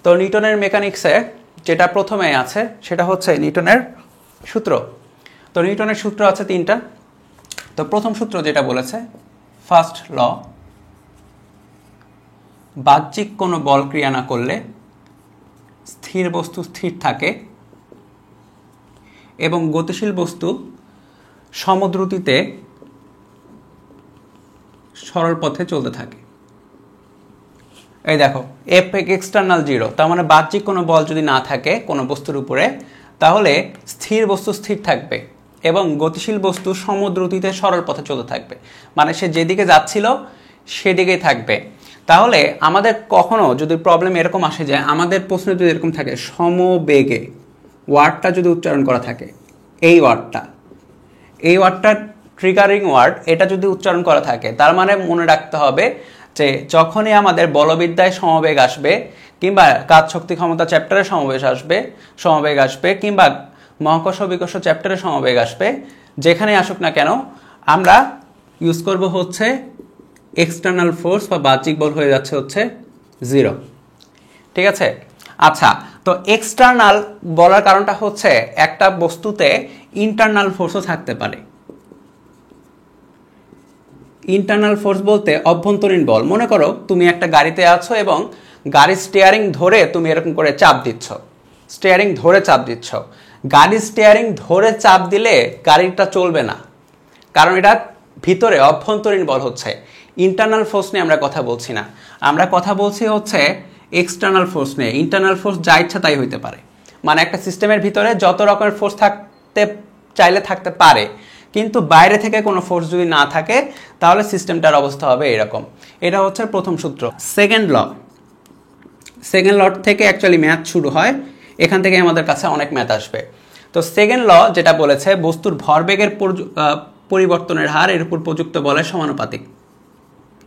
তো নিউটনের মেকানিক্সে যেটা প্রথমে আছে সেটা হচ্ছে নিউটনের সূত্র। তো নিউটনের সূত্র আছে 3টা। তো প্রথম সূত্র যেটা বলেছে, ফার্স্ট ল, বাহ্যিক কোনো বল ক্রিয়া না করলে স্থির বস্তু স্থির থাকে এবং গতিশীল বস্তু সমদ্রুতিতে সরল পথে চলতে থাকে। এই দেখো, এফ এক্সটার্নাল 0, তার মানে বাহ্যিক কোনো বল যদি না থাকে কোনো বস্তুর উপরে, তাহলে স্থির বস্তু স্থির থাকবে এবং গতিশীল বস্তু সমদ্রুতিতে সরল পথে চলতে থাকবে, মানে সে যেদিকে যাচ্ছিল সেদিকেই থাকবে। তাহলে আমাদের কখনো যদি প্রবলেম এরকম আসে যে আমাদের প্রশ্ন যদি এরকম থাকে সমবেগে, ওয়ার্ডটা যদি উচ্চারণ করা থাকে, এই ওয়ার্ডটা ট্রিগারিং ওয়ার্ড, এটা যদি উচ্চারণ করা থাকে, তার মানে মনে রাখতে হবে যে যখনই আমাদের বলবিদ্যায় সমবেগ আসবে কিংবা কাজ শক্তি ক্ষমতা চ্যাপ্টারে সমবেগ আসবে কিংবা মহাকর্ষ বিকর্ষ চ্যাপ্টারে সমবেগ আসবে, যেখানে আসুক না কেন আমরা ইউজ করব হচ্ছে এক্সটার্নাল ফোর্স বা বাহ্যিক বল হয়ে যাচ্ছে হচ্ছে 0। ঠিক আছে? আচ্ছা, তো এক্সটার্নাল বলার কারণটা হচ্ছে একটা বস্তুতে ইন্টারনাল ফোর্সও থাকতে পারে। ইন্টারনাল ফোর্স বলতে অভ্যন্তরীণ বল। মনে করো তুমি একটা গাড়িতে আছো এবং গাড়ির স্টিয়ারিং ধরে তুমি এরকম করে চাপ দিচ্ছ, গাড়ির স্টিয়ারিং ধরে চাপ দিলে গাড়িটা চলবে না, কারণ এটা ভিতরে অভ্যন্তরীণ বল হচ্ছে। ইন্টারনাল ফোর্স নিয়ে আমরা কথা বলছি না, আমরা কথা বলছি হচ্ছে এক্সটার্নাল ফোর্স নিয়ে। ইন্টারনাল ফোর্স যা ইচ্ছা তাই হইতে পারে, মানে একটা সিস্টেমের ভিতরে যত রকমের ফোর্স থাকতে চাইলে থাকতে পারে, কিন্তু বাইরে থেকে কোনো ফোর্স যদি না থাকে তাহলে সিস্টেমটার অবস্থা হবে এরকম। এটা হচ্ছে প্রথম সূত্র। সেকেন্ড ল থেকে অ্যাকচুয়ালি ম্যাথ শুরু হয়, এখান থেকে আমাদের কাছে অনেক ম্যাথ আসবে। তো সেকেন্ড ল যেটা বলেছে বস্তুর ভরবেগের পরিবর্তনের হার এর উপর প্রযুক্ত বলের সমানুপাতিক,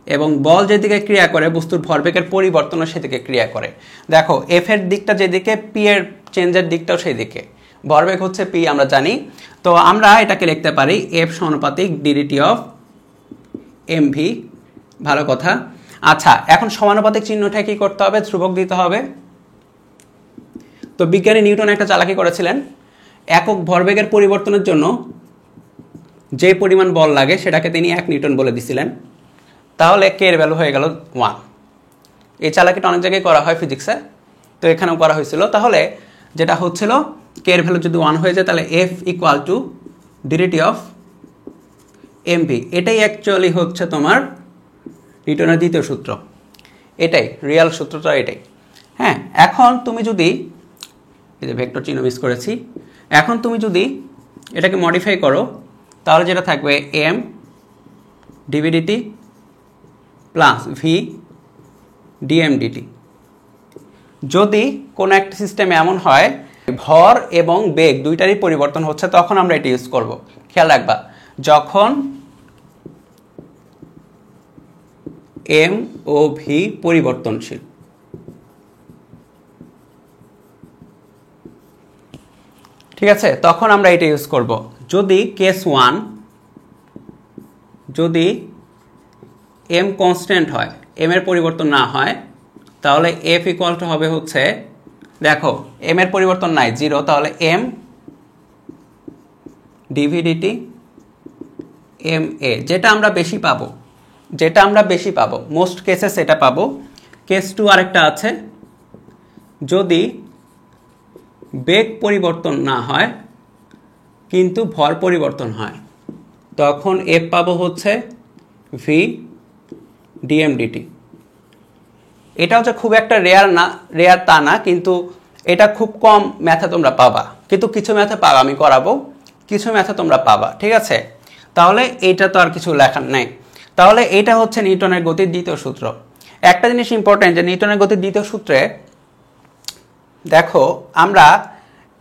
এবং বল যেদিকে ক্রিয়া করে বস্তুর ভরবেগের পরিবর্তনও সেদিকে ক্রিয়া করে। দেখো, এফ এর দিকটা যেদিকে, পি এর চেঞ্জের দিকটাও সেই দিকে। ভরবেগ হচ্ছে পি আমরা জানি, তো আমরা এটাকে লিখতে পারি এফ সমানুপাতিক ডিডিটি অফ এম ভি। ভালো কথা। আচ্ছা, এখন সমানুপাতিক চিহ্নটা কি করতে হবে? ধ্রুবক দিতে হবে। তো বিজ্ঞানী নিউটন একটা চালাকি করেছিলেন, একক ভরবেগের পরিবর্তনের জন্য যে পরিমাণ বল লাগে সেটাকে তিনি 1 নিউটন বলে দিছিলেন, তাহলে কে এর ভ্যালু হয়ে গেল 1। এই চালাকিটা অনেক জায়গায় করা হয় ফিজিক্সে, তো এখানেও করা হয়েছিল। তাহলে যেটা হচ্ছিল, কে এর ভ্যালু যদি 1 হয়ে যায় তাহলে F equal to DDT of M V. এটাই অ্যাকচুয়ালি হচ্ছে তোমার নিউটনের দ্বিতীয় সূত্র, এটাই রিয়াল সূত্রটা, এটাই। হ্যাঁ, এখন তুমি যদি, এই যে ভেক্টর চিহ্ন মিস করেছি, এখন তুমি যদি এটাকে মডিফাই করো তাহলে যেটা থাকবে M D V D T plus V DM DT. যদি কোনো একটা সিস্টেমে এমন হয় ভর এবং বেগ দুইটারই পরিবর্তন হচ্ছে, তখন আমরা এটা ইউজ করব। খেয়াল রাখবা, যখন এম ও ভি পরিবর্তনশীল, ঠিক আছে, তখন আমরা এটা ইউজ করব। যদি কেস 1, যদি এম কনস্ট্যান্ট হয়, এম এর পরিবর্তন না হয়, তাহলে এফ ইকুয়াল টু হবে হচ্ছে, দেখো এম এর পরিবর্তন নাই 0, তাহলে এম ডিভিডিটি এম এ, যেটা আমরা বেশি পাবো, মোস্ট কেসে সেটা পাবো। কেস 2 আরেকটা আছে, যদি বেগ পরিবর্তন না হয় কিন্তু ভর পরিবর্তন হয়, তখন এফ পাবো হচ্ছে ভি ডিএম ডিটি। এটা হচ্ছে খুব একটা রেয়ার তা না, কিন্তু এটা খুব কম ম্যাথে তোমরা পাবা, কিন্তু কিছু ম্যাথে পাবা, আমি করাবো, কিছু ম্যাথে তোমরা পাবা। ঠিক আছে, তাহলে এইটা তো আর কিছু লেখার নেই। তাহলে এইটা হচ্ছে নিউটনের গতির দ্বিতীয় সূত্র। একটা জিনিস ইম্পর্টেন্ট, যে নিউটনের গতির দ্বিতীয় সূত্রে দেখো আমরা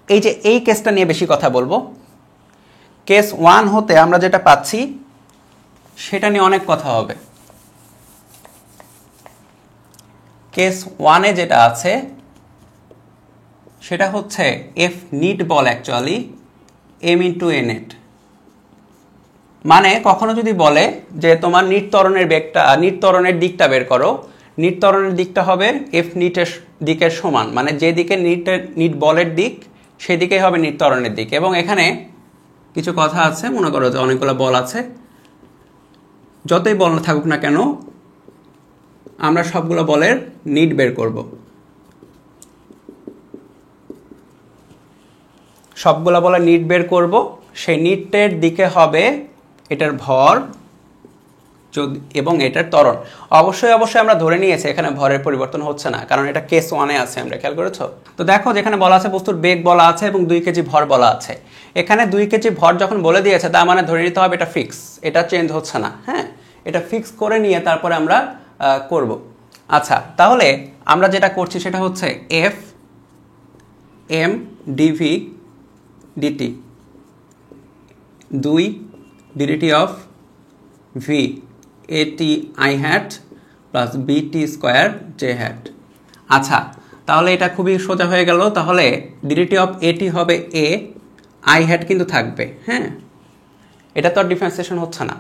এই যে এই কেসটা নিয়ে বেশি কথা বলবো। কেস 1 হতে আমরা যেটা পাচ্ছি সেটা নিয়ে অনেক কথা হবে। কেস 1-এ যেটা আছে সেটা হচ্ছে এফ নিট বল অ্যাকচুয়ালি এম ইন্টু এ নেট। মানে কখনো যদি বলে যে তোমার নিট ত্বরণের দিকটা বের করো, নিট ত্বরণের দিকটা হবে এফ নিটের দিকের সমান, মানে যেদিকে নিট বলের দিক সেদিকেই হবে নিট ত্বরণের দিক। এবং এখানে কিছু কথা আছে, মনে করো যে অনেকগুলো বল আছে, যতই বল থাকুক না কেন আমরা সবগুলো বলের নিট বের করব। সবগুলো বলের নিট বের করব, সেই নিটের দিকে হবে এটার ভর এবং এটার ত্বরণ। অবশ্যই আমরা ধরে নিয়েছি এখানে ভরের পরিবর্তন হচ্ছে না, কারণ এটা কেস 1-এ আছে, আমরা খেয়াল করেছো? তো দেখো যেখানে বলা আছে বস্তুর বেগ বলা আছে এবং 2 কেজি ভর বলা আছে। এখানে 2 কেজি ভর যখন বলে দিয়েছে তার মানে ধরে নিতে হবে এটা ফিক্স, এটা চেঞ্জ হচ্ছে না। হ্যাঁ, এটা ফিক্স করে নিয়ে তারপরে আমরা করব। আচ্ছা, তাহলে আমরা যেটা করছি সেটা হচ্ছে F M DV DT 2 DDT of V AT I hat plus BT square J hat. আচ্ছা, তাহলে এটা খুবই সোজা হয়ে গেল। তাহলে ডিডিটি অফ এটি হবে এ, আই হ্যাট কিন্তু থাকবে। হ্যাঁ, এটা তো আর ডিফারেন্সিয়েশন হচ্ছে না।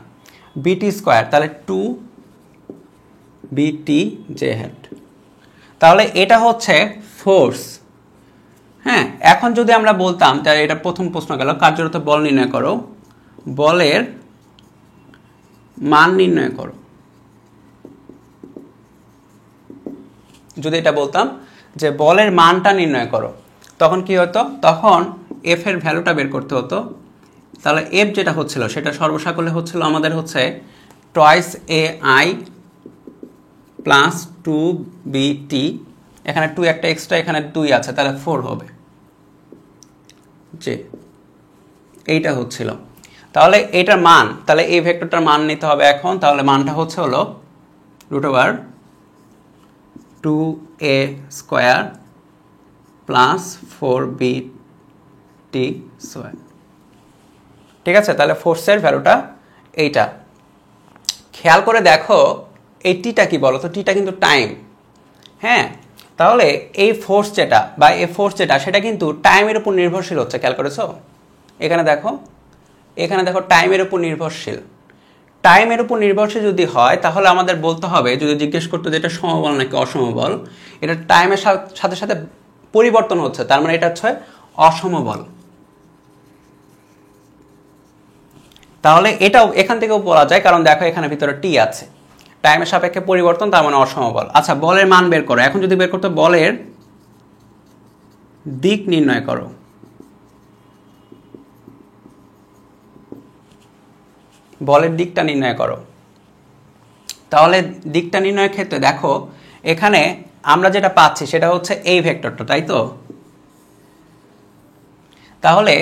বিটি স্কোয়ার তাহলে 2 বিটি জে হ্যাট। তাহলে এটা হচ্ছে ফোর্স। হ্যাঁ, এখন যদি আমরা বলতাম, তাহলে এটা প্রথম প্রশ্ন গেল, কার্যরত বল নির্ণয় করো, বলের মান নির্ণয় করো। যদি এটা বলতাম যে বলের মানটা নির্ণয় করো, তখন কি হতো? তখন এফ এর ভ্যালুটা বের করতে হতো। তাহলে এফ যেটা হচ্ছিল সেটা সর্বসাকলে হচ্ছিল আমাদের হচ্ছে টয়েস এ আই প্লাস 2 বিটি, এখানে 2 একটা এক্সট্রা, এখানে 2 আছে, তাহলে 4 হবে, যে এইটা হচ্ছিল। তাহলে এটার মান, তাহলে এই ভেক্টরটার মান নিতে হবে এখন। তাহলে মানটা হচ্ছে হলো √2a square plus 4bt square. ঠিক আছে, তাহলে ফোর্সের ভ্যালুটা এইটা। খেয়াল করে দেখো এই টিটা কি বলো তো? টিটা কিন্তু টাইম। হ্যাঁ, তাহলে এই ফোর্স যেটা বা এই ফোর্স যেটা সেটা কিন্তু টাইমের উপর নির্ভরশীল হচ্ছে। খেয়াল করেছো? এখানে দেখো টাইমের উপর নির্ভরশীল। টাইমের উপর নির্ভরশীল যদি হয় তাহলে আমাদের বলতে হবে, যদি জিজ্ঞেস করতো যে এটা সমবল নাকি অসমবল, এটা টাইমের সাথে সাথে পরিবর্তন হচ্ছে, তার মানে এটা হচ্ছে অসমবল। তাহলে এটাও এখান থেকেও বলা যায়, কারণ দেখো এখানে ভিতরে টি আছে, টাইমের সাপেক্ষে পরিবর্তন, তার মানে অসমবল। আচ্ছা, বলের মান বের করো। এখন যদি বের করতে বলের দিক নির্ণয় করো, বলের দিকটা নির্ণয় করো। তাহলে দিকটা নির্ণয়ের ক্ষেত্রে দেখো এখানে আমরা যেটা পাচ্ছি সেটা হচ্ছে এই ভেক্টরটা, তাই তো? তাহলে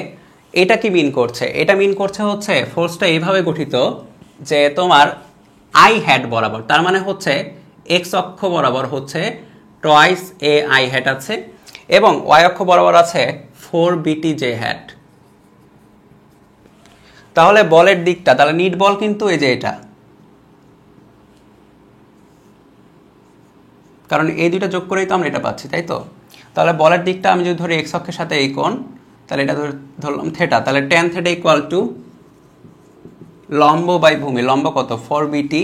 এটা কি মিন করছে? এটা মিন করছে হচ্ছে ফোর্সটা এইভাবে গঠিত যে তোমার আই হ্যাট বরাবর, তার মানে হচ্ছে এক্স অক্ষ বরাবর হচ্ছে টয়েস এ আই হ্যাট আছে এবং ওয়াই অক্ষ বরাবর আছে 4bt জে হ্যাট। তাহলে বলের দিকটা, তাহলে নিট বল কিন্তু এই যে এটা, কারণ এই দুইটা যোগ করেই তো আমরা এটা পাচ্ছি, তাই তো? তাহলে বলের দিকটা আমি যদি ধরি এক্স অক্ষের সাথে এই কোণ, তাহলে এটা ধরলাম থেটা, তাহলে tan থেটা ইকুয়াল টু লম্ব বাই ভূমি। লম্ব কত? 4bt,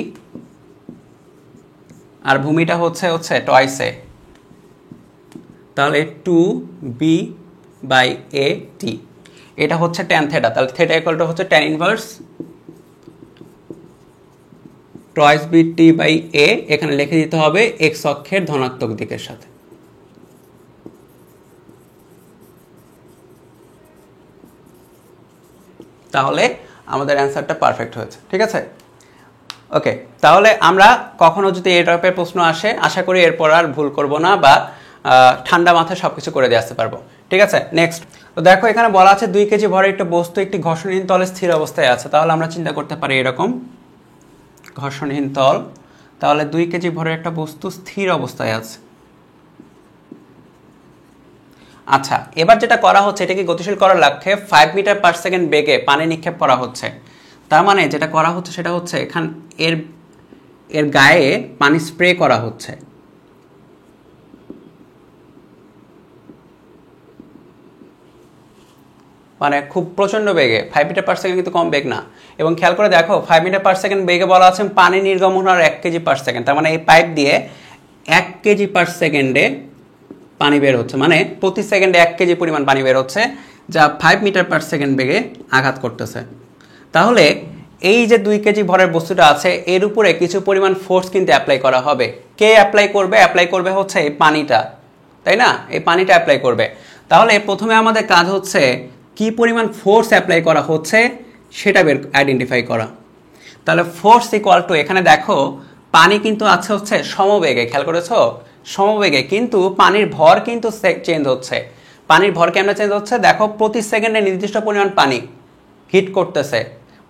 আর ভূমিটা হচ্ছে টয়েস এ, তাহলে 2b/at। এটা হচ্ছে tan থেটা, তাহলে থেটা ইকুয়াল টু হচ্ছে tan ইনভার্স টয়েস bt/a। এখানে লিখে দিতে হবে এক্স অক্ষের ধনাত্মক দিকের সাথে। তাহলে আমাদের অ্যান্সারটা পারফেক্ট হয়েছে। ঠিক আছে, ওকে। তাহলে আমরা কখনো যদি এই টাইপের প্রশ্ন আসে, আশা করি এরপর আর ভুল করব না বা ঠান্ডা মাথায় সবকিছু করে দিয়ে আসতে পারবো। ঠিক আছে, নেক্সট। তো দেখো এখানে বলা আছে 2 কেজি ভরের একটা বস্তু একটি ঘর্ষণহীন তলে স্থির অবস্থায় আছে। তাহলে আমরা চিন্তা করতে পারি এরকম, ঘর্ষণহীন তল, তাহলে 2 কেজি ভরের একটা বস্তু স্থির অবস্থায় আছে। আচ্ছা, এবার যেটা করা হচ্ছে এটাকে গতিশীল করার লক্ষ্যে 5 মিটার পার সেকেন্ড বেগে পানি নিক্ষেপ করা হচ্ছে। তার মানে যেটা করা হচ্ছে সেটা হচ্ছে এখান এর গায়ে পানি স্প্রে করা হচ্ছে। মানে খুব প্রচন্ড বেগে, 5 মিটার পার সেকেন্ড কিন্তু কম বেগ না। এবং খেয়াল করে দেখো 5 মিটার পার সেকেন্ড বেগে বলা আছে পানি নির্গমন আর 1 কেজি পার সেকেন্ড, তার মানে এই পাইপ দিয়ে 1 কেজি পার সেকেন্ডে পানি বের হচ্ছে, মানে প্রতি সেকেন্ডে 1 কেজি পরিমাণ পানি বের হচ্ছে, যা 5 মিটার পার সেকেন্ড বেগে আঘাত করতেছে। তাহলে এই যে 2 কেজি ভরের বস্তুটা আছে এর উপরে কিছু পরিমাণ ফোর্স কিন্তু অ্যাপ্লাই করা হবে। কে অ্যাপ্লাই করবে? অ্যাপ্লাই করবে হচ্ছে এই পানিটা, তাই না? এই পানিটা অ্যাপ্লাই করবে। তাহলে প্রথমে আমাদের কাজ হচ্ছে কি পরিমাণ ফোর্স অ্যাপ্লাই করা হচ্ছে সেটা আইডেন্টিফাই করা। তাহলে ফোর্স ইকুয়াল টু, এখানে দেখো পানি কিন্তু আছে হচ্ছে সমবেগে, খেয়াল করেছো? সমবেগে, কিন্তু পানির ভর কিন্তু চেঞ্জ হচ্ছে। পানির ভর কেমনে চেঞ্জ হচ্ছে? দেখো প্রতি সেকেন্ডে নির্দিষ্ট পরিমাণ পানি হিট করতেছে,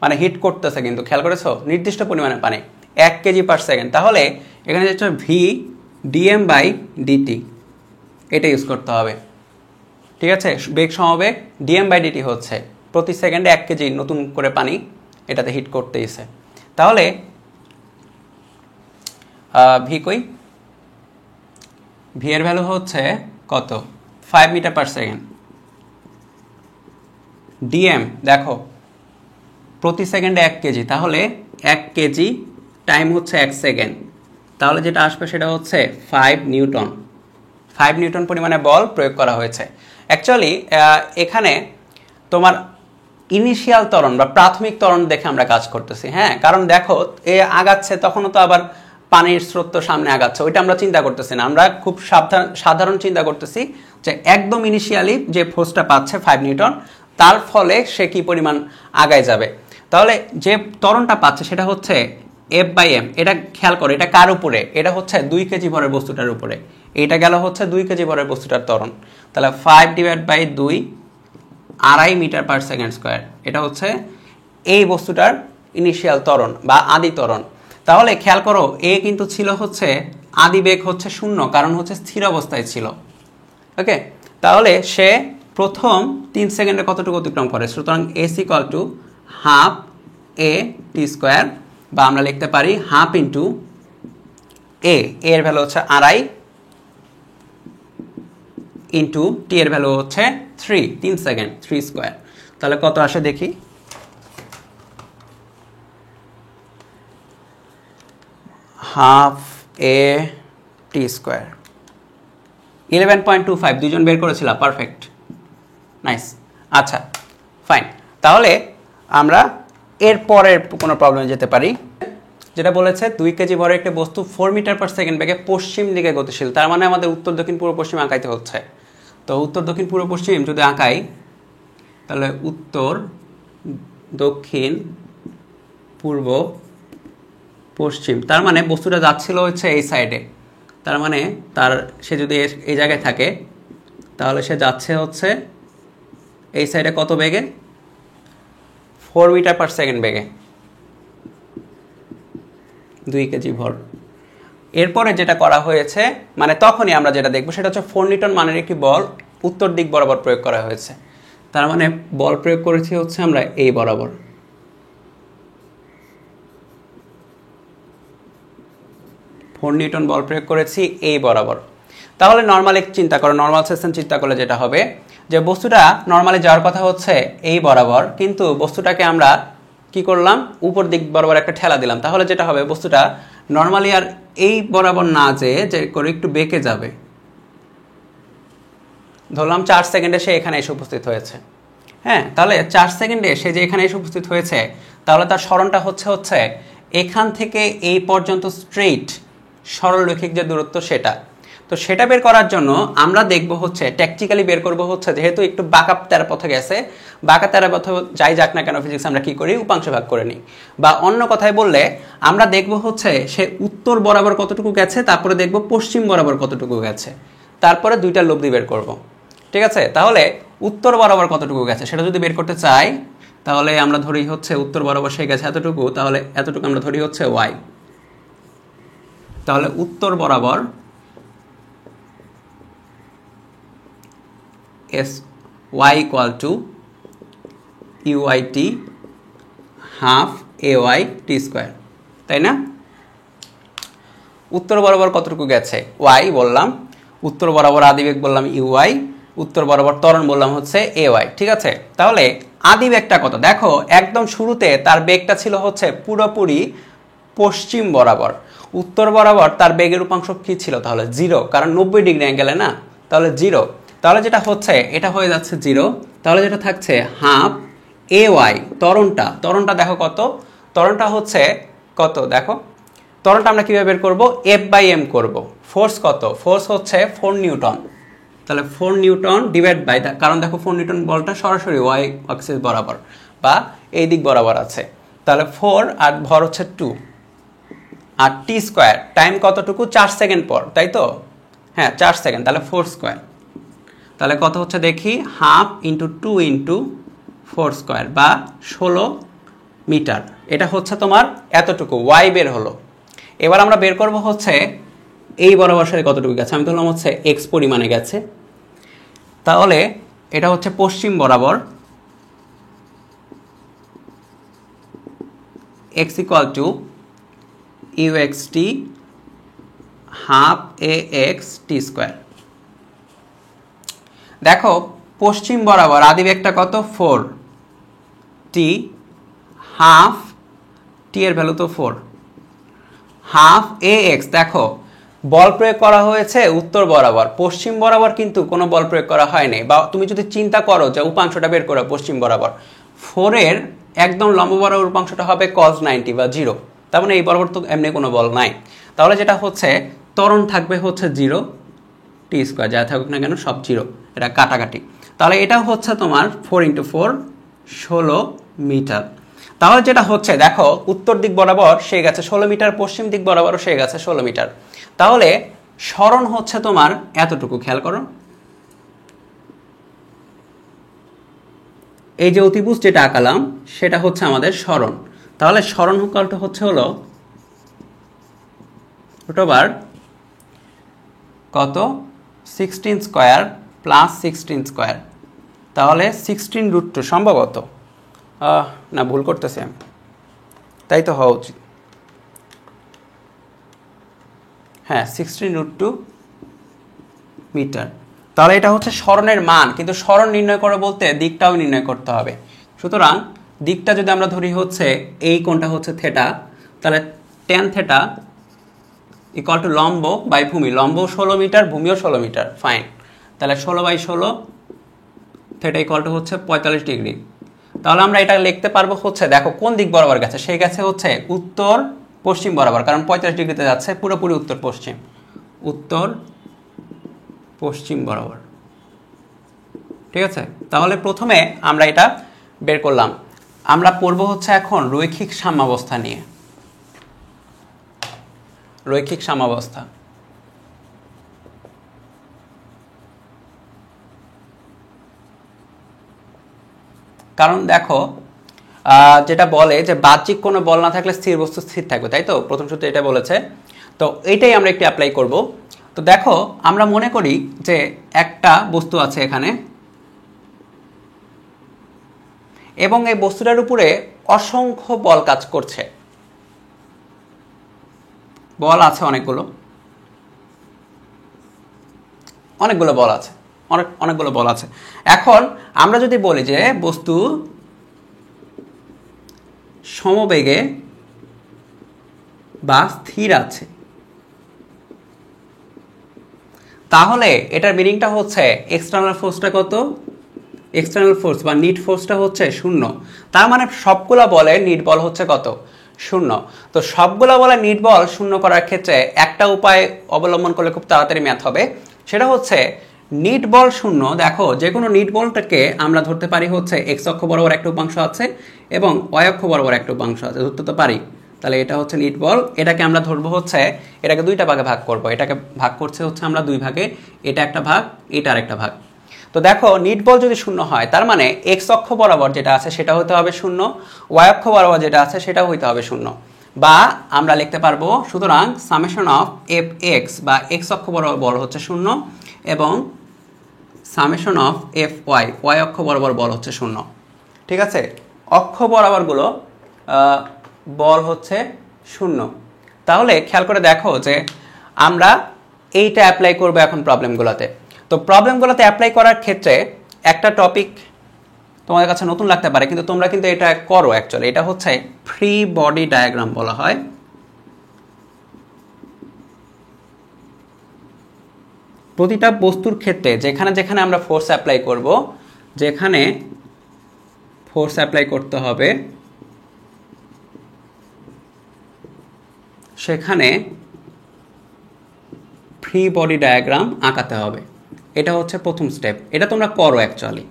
মানে হিট করতেছে কিন্তু, খেয়াল করেছো? নির্দিষ্ট পরিমাণে পানি 1 কেজি পার সেকেন্ড। তাহলে এখানে হচ্ছে ভি ডিএম বাই ডিটি, এটা ইউজ করতে হবে। ঠিক আছে, বেগ সমবেগ ডিএম বাই ডিটি হচ্ছে প্রতি সেকেন্ডে 1 কেজি নতুন করে পানি এটাতে হিট করতেইছে। তাহলে ভি কই? ভি এর ভ্যালু হচ্ছে কত? 5 মিটার পার সেকেন্ড। ডিএম দেখো প্রতি সেকেন্ডে 1 কেজি, তাহলে 1 কেজি টাইম হচ্ছে 1 সেকেন্ড, তাহলে যেটা আসবে সেটা হচ্ছে 5 নিউটন। 5 নিউটন পরিমাণে বল প্রয়োগ করা হয়েছে। অ্যাকচুয়ালি এখানে তোমার ইনিশিয়াল ত্বরণ বা প্রাথমিক ত্বরণ দেখে আমরা কাজ করতেছি, হ্যাঁ, কারণ দেখো এ আগাচ্ছে তখনও তো আবার পানির স্রোত তো সামনে আগাচ্ছে, ওইটা আমরা চিন্তা করতেছি না, আমরা খুব সাধারণ চিন্তা করতেছি যে একদম ইনিশিয়ালি যে ফোর্সটা পাচ্ছে 5 নিউটন, তার ফলে সে কি পরিমাণ আগায় যাবে। তাহলে যে ত্বরণটা পাচ্ছে সেটা হচ্ছে এফ বাই এম। এটা খেয়াল করো, এটা কার উপরে? এটা হচ্ছে 2 কেজি ভরের বস্তুটার উপরে। এইটা গেল হচ্ছে 2 কেজি ভরের বস্তুটার ত্বরণ। তাহলে 5 divide by 2, 2.5 metre per second square. এটা হচ্ছে এই বস্তুটার ইনিশিয়াল ত্বরণ বা আদি ত্বরণ। তাহলে খেয়াল করো এ কিন্তু ছিল হচ্ছে আদি বেগ হচ্ছে 0, কারণ হচ্ছে স্থির অবস্থায় ছিল। ওকে, তাহলে সে প্রথম 3 সেকেন্ডে কতটুকু অতিক্রম করে? সুতরাং S equal to half A T square, বা আমরা লিখতে পারি হাফ ইন্টু এ এর ভ্যালু হচ্ছে 2.5 ইন্টু টি এর ভ্যালু হচ্ছে 3 সেকেন্ড, 3 স্কোয়ার। তাহলে কত আসে দেখি? হাফ এ টি স্কোয়ার 11.25, দুজন বের করেছিলাম, পারফেক্ট, নাইস। আচ্ছা ফাইন, তাহলে আমরা এর পরের কোনো প্রবলেমে যেতে পারি, যেটা বলেছে 2 কেজি ভরের একটি বস্তু 4 মিটার পার সেকেন্ড বেগে পশ্চিম দিকে গতিশীল। তার মানে আমাদের উত্তর দক্ষিণ পূর্ব পশ্চিম আঁকাইতে হচ্ছে। তো উত্তর দক্ষিণ পূর্ব পশ্চিম যদি আঁকাই, তাহলে উত্তর দক্ষিণ পূর্ব পশ্চিম, তার মানে বস্তুটা যাচ্ছিল হচ্ছে এই সাইডে, তার মানে সে যদি এই জায়গায় থাকে তাহলে সে যাচ্ছে হচ্ছে এই সাইডে কত বেগে? 4 মিটার পার সেকেন্ড বেগে, 2 কেজি ভর। এরপরে যেটা করা হয়েছে, মানে তখনই আমরা যেটা দেখবো সেটা হচ্ছে 4 নিউটন মানের একটি বল উত্তর দিক বরাবর প্রয়োগ করা হয়েছে। তার মানে বল প্রয়োগ করেছি হচ্ছে আমরা এই বরাবর। 4 নিউটন বল প্রয়োগ করেছি এই বরাবর। তাহলে নর্মালি চিন্তা করো, নর্মাল সেকশন চিন্তা করলে যেটা হবে যে বস্তুটা নর্মালি যাওয়ার কথা হচ্ছে এই বরাবর, কিন্তু বস্তুটাকে আমরা কি করলাম? উপর দিক বরাবর একটা ঠেলা দিলাম। তাহলে যেটা হবে বস্তুটা নর্মালি আর এই বরাবর না যে করে একটু বেঁকে যাবে। ধরলাম 4 সেকেন্ডে সে এখানে এসে উপস্থিত হয়েছে, হ্যাঁ, তাহলে 4 সেকেন্ডে সে যে এখানে এসে উপস্থিত হয়েছে, তাহলে তার সরণটা হচ্ছে এখান থেকে এই পর্যন্ত স্ট্রেইট সরলরৈখিক যে দূরত্ব সেটা। তো সেটা বের করার জন্য আমরা দেখব হচ্ছে ট্যাকটিক্যালি বের করব হচ্ছে, যেহেতু একটু বাঁকা তেরা পথে গেছে, বাঁকা তেরা পথে যাই যাক না কেন ফিজিক্স আমরা কি করি? উপাংশ ভাগ করে নিই। বা অন্য কথায় বললে আমরা দেখব হচ্ছে সে উত্তর বরাবর কতটুকু গেছে, তারপরে দেখব পশ্চিম বরাবর কতটুকু গেছে, তারপরে দুইটা লব্ধি বের করব। ঠিক আছে, তাহলে উত্তর বরাবর কতটুকু গেছে সেটা যদি বের করতে চাই, তাহলে আমরা ধরি হচ্ছে উত্তর বরাবর সে গেছে এতটুকু, তাহলে এতটুকু আমরা ধরি হচ্ছে ওয়াই। তাহলে উত্তর বরাবর S Y equal to UIT half A Y T square, তাই না? উত্তর বরাবর কতটুকু গেছে? ওয়াই বললাম, উত্তর বরাবর আদিবেগ বললাম ইউআই, উত্তর বরাবর ত্বরণ বললাম হচ্ছে এ ওয়াই। ঠিক আছে, তাহলে আদিবেগটা কত? দেখো একদম শুরুতে তার বেগটা ছিল হচ্ছে পুরোপুরি পশ্চিম বরাবর, উত্তর বরাবর তার বেগের উপাংশ কি ছিল? তাহলে 0, কারণ 90 ডিগ্রি অ্যাঙ্গেলে না, তাহলে 0, তাহলে যেটা হচ্ছে এটা হয়ে যাচ্ছে 0, তাহলে যেটা থাকছে হাফ ay ত্বরণটা দেখো কত, ত্বরণটা হচ্ছে কত দেখো, ত্বরণটা আমরা কিভাবে বের করব, F/m করব। ফোর্স কত, ফোর্স হচ্ছে 4 নিউটন, তাহলে 4 নিউটন ডিভাইড বাই, কারণ দেখো 4 নিউটন বলটা সরাসরি y অ্যাক্সিস বরাবর বা এই দিক বরাবর আছে, তাহলে 4 আর ভর হচ্ছে 2 আর টি স্কয়ার, টাইম কতটুকু 4 সেকেন্ড পর, তাই তো, হ্যাঁ 4 সেকেন্ড, তাহলে 4 স্কয়ার, তাহলে কত হচ্ছে দেখি, হাফ ইন্টু 2 ইন্টু 4 স্কয়ার বা 16 মিটার, এটা হচ্ছে তোমার এতটুকু y বের হলো। এবার আমরা বের করব হচ্ছে এই বরাবর সাথে কতটুকু গেছে, আমি ধরলাম হচ্ছে x পরিমাণে গেছে, তাহলে এটা হচ্ছে পশ্চিম বরাবর, x equal to uxt half ax T square. দেখো পশ্চিম বরাবর আদি বেগটা কত, 4 টি, হাফ টি এর ভ্যালু তো 4, হাফ ax, দেখো বল প্রয়োগ করা হয়েছে উত্তর বরাবর, পশ্চিম বরাবর কিন্তু কোনো বল প্রয়োগ করা হয়নি, বা তুমি যদি চিন্তা করো যে উপাংশটা বের করো পশ্চিম বরাবর, 4 এর একদম লম্ব বরাবর উপাংশটা হবে cos 90 বা 0, তার মানে এই বরাবর তো এমনি কোনো বল নাই, তাহলে যেটা হচ্ছে ত্বরণ থাকবে হচ্ছে 0 টি স্কয়ার, যা থাকুক না কেন সব 0, এটা কাটাকাটি, তাহলে এটা হচ্ছে তোমার 4 ইন্টু 4 16 মিটার। তাহলে যেটা হচ্ছে দেখো উত্তর দিক বরাবর সে গেছে 16 মিটার, পশ্চিম দিক বরাবরও সে গেছে 16 মিটার, তাহলে সরণ হচ্ছে তোমার এতটুকু, খেয়াল করো এই যে অতিভুজ যেটা আঁকালাম সেটা হচ্ছে আমাদের সরণ, তাহলে সরণ হচ্ছে হলো √, কত 16 স্কয়ার প্লাস 16 স্কয়ার, তাহলে 16√2 সম্ভবত, না ভুল করতেছি আমি, তাই তো হওয়া উচিত, হ্যাঁ 16√2 মিটার, তাহলে এটা হচ্ছে সরণের মান, কিন্তু সরণ নির্ণয় করে বলতে দিকটাও নির্ণয় করতে হবে, সুতরাং দিকটা যদি আমরা ধরি হচ্ছে এই কোণটা হচ্ছে থিটা, তাহলে tan থিটা ইকুয়াল টু লম্ব বাই ভূমি, লম্ব 16 মিটার ভূমিও 16 মিটার, ফাইন, তাহলে 16/16 থিটা ইকুয়াল টু হচ্ছে 45 ডিগ্রি, তাহলে আমরা এটা লিখতে পারবো হচ্ছে দেখো কোন দিক বরাবর গেছে, সেই গেছে হচ্ছে উত্তর পশ্চিম বরাবর, কারণ 45 ডিগ্রিতে যাচ্ছে, পুরোপুরি উত্তর পশ্চিম বরাবর, ঠিক আছে। তাহলে প্রথমে আমরা এটা বের করলাম, আমরা পড়ব হচ্ছে এখন রৈখিক সাম্যাবস্থা নিয়ে, রৈখিক সাম্যাবস্থা, কারণ দেখো যেটা বলে যে বাহ্যিক কোনো বল না থাকলে স্থির বস্তু স্থির থাকবে, তাই তো প্রথম সূত্রে এটা বলেছে, তো এইটাই আমরা একটু অ্যাপ্লাই করব। তো দেখো আমরা মনে করি যে একটা বস্তু আছে এখানে এবং এই বস্তুটার উপরে অসংখ্য বল কাজ করছে, বল আছে অনেকগুলো বল আছে, অনেকগুলো বল আছে। এখন আমরা যদি বলি যে বস্তু সমবেগে বা স্থির আছে, তাহলে এটার মিনিংটা হচ্ছে এক্সটার্নাল ফোর্সটা কত, এক্সটার্নাল ফোর্স বা নিট ফোর্সটা হচ্ছে 0, তার মানে সবগুলা বলের নিট বল হচ্ছে কত, 0। তো সবগুলা বলের নিট বল 0 করার ক্ষেত্রে একটা উপায় অবলম্বন করলে খুব তাড়াতাড়ি ম্যাথ হবে, সেটা হচ্ছে নিট বল 0, দেখো যে কোনো নিট বলটাকে আমরা ধরতে পারি হচ্ছে এক্স অক্ষ বরাবর একটা উপাংশ আছে এবং ওয়াই অক্ষ বরাবর একটা উপাংশ আছে, ধরতে তো পারি, তাহলে এটা হচ্ছে নিট বল, এটাকে আমরা ধরবো হচ্ছে, এটাকে দুইটা ভাগে ভাগ করব, এটাকে ভাগ করছে হচ্ছে আমরা দুই ভাগে, এটা একটা ভাগ এটা আরেকটা ভাগ। তো দেখো নিট বল যদি 0 হয় তার মানে এক্স অক্ষ বরাবর যেটা আছে সেটা হতে হবে 0, ওয়াই অক্ষ বরাবর যেটা আছে সেটাও হইতে হবে 0, বা আমরা লিখতে পারবো সুতরাং সামেশন অফ এফ এক্স বা এক্স অক্ষ বরাবর বল হচ্ছে 0 এবং summation of F Y, Y অক্ষ বরাবর বল হচ্ছে 0, ঠিক আছে। অক্ষ বরাবরগুলো বল হচ্ছে 0, তাহলে খেয়াল করে দেখো যে আমরা এইটা অ্যাপ্লাই করবো এখন প্রবলেমগুলোতে। তো প্রবলেমগুলোতে অ্যাপ্লাই করার ক্ষেত্রে একটা টপিক তোমাদের কাছে নতুন লাগতে পারে, কিন্তু তোমরা কিন্তু এটা করো অ্যাকচুয়ালি, এটা হচ্ছে ফ্রি বডি ডায়াগ্রাম বলা হয়। প্রতিটা বস্তুর ক্ষেত্রে যেখানে যেখানে আমরা ফোর্স অ্যাপ্লাই করব, যেখানে ফোর্স অ্যাপ্লাই করতে হবে সেখানে ফ্রি বডি ডায়াগ্রাম আঁকাতে হবে। এটা হচ্ছে প্রথম স্টেপ। এটা তোমরা করো, অ্যাকচুয়ালি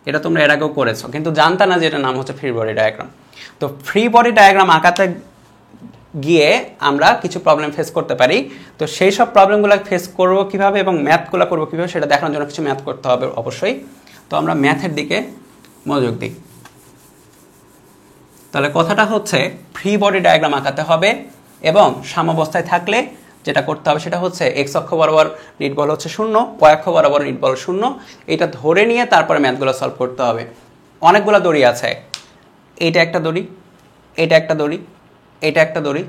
এটা তোমরা এর আগেও করেছো, কিন্তু জানতা না যে এটার নাম হচ্ছে ফ্রি বডি ডায়াগ্রাম। তো ফ্রি বডি ডায়াগ্রাম আঁকাতে গিয়ে আমরা কিছু প্রবলেম ফেস করতে পারি। তো সেই সব প্রবলেমগুলো ফেস করবো কীভাবে এবং ম্যাথগুলো করবো কীভাবে সেটা দেখানোর জন্য কিছু ম্যাথ করতে হবে অবশ্যই। তো আমরা ম্যাথের দিকে মনোযোগ দিই। তাহলে কথাটা হচ্ছে ফ্রি বডি ডায়াগ্রাম আঁকাতে হবে এবং সাম্যাবস্থায় থাকলে যেটা করতে হবে সেটা হচ্ছে এক্স অক্ষ বরাবর নিট বল হচ্ছে 0, ওয়াই অক্ষ বরাবর নিট বল 0। এটা ধরে নিয়ে তারপরে ম্যাথগুলো সলভ করতে হবে। অনেকগুলো দড়ি আছে, এইটা একটা দড়ি, এটা একটা দড়ি, এটা একটা দড়ি,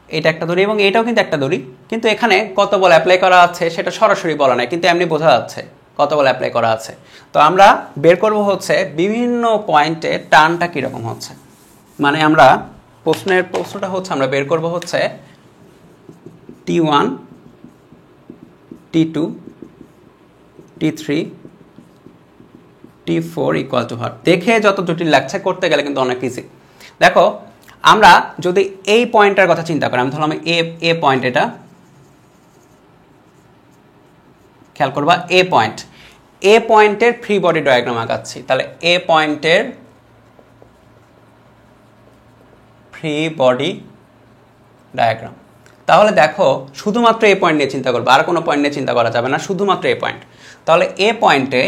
এটা একটা দড়ি এবং এটাও কিন্তু একটা দড়ি। কিন্তু এখানে কত বল অ্যাপ্লাই করা আছে সেটা সরাসরি বলা নাই, কিন্তু এমনি বোঝা যাচ্ছে কত বল অ্যাপ্লাই করা আছে। তো আমরা বের করব হচ্ছে বিভিন্ন পয়েন্টে টানটা কীরকম হচ্ছে। মানে আমরা প্রশ্নটা হচ্ছে আমরা বের করব হচ্ছে T1, T2, T3, T4 equal to ভার। দেখে যত জটিল লাগছে, করতে গেলে কিন্তু অনেক ইজি। দেখো আমরা যদি এই পয়েন্টের কথা চিন্তা করি, আমি ধরলাম এ পয়েন্ট, এটা খেয়াল করবা এ পয়েন্টের ফ্রি বডি ডায়াগ্রাম আঁকাচ্ছি। তাহলে এ পয়েন্টের ফ্রি বডি ডায়াগ্রাম। তাহলে দেখো শুধুমাত্র এ পয়েন্ট নিয়ে চিন্তা করবো, আর কোনো পয়েন্ট নিয়ে চিন্তা করা যাবে না, শুধুমাত্র এ পয়েন্ট। তাহলে এ পয়েন্টে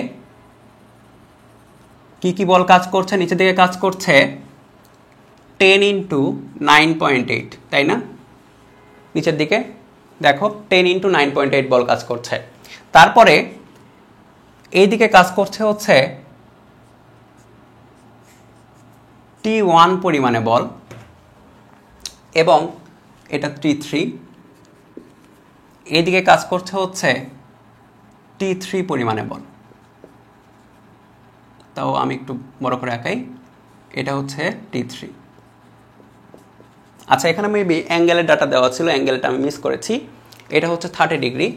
কি কি বল কাজ করছে? নিচের দিকে কাজ করছে 10 × 9.8, তাই না? নিচের দিকে দেখো 10 × 9.8 বল কাজ করছে। তারপরে এই দিকে কাজ করছে হচ্ছে T1 পরিমাণে বল এবং এটা T3। এইদিকে কাজ করছে হচ্ছে T3 পরিমাণে বল। তাও আমি একটু বড় করে আঁকাই, এটা হচ্ছে T3। আচ্ছা, এখানে মেবি অ্যাঙ্গেলের ডাটা দেওয়া ছিল, অ্যাঙ্গেলটা আমি মিস করেছি। এটা হচ্ছে 30 ডিগ্রি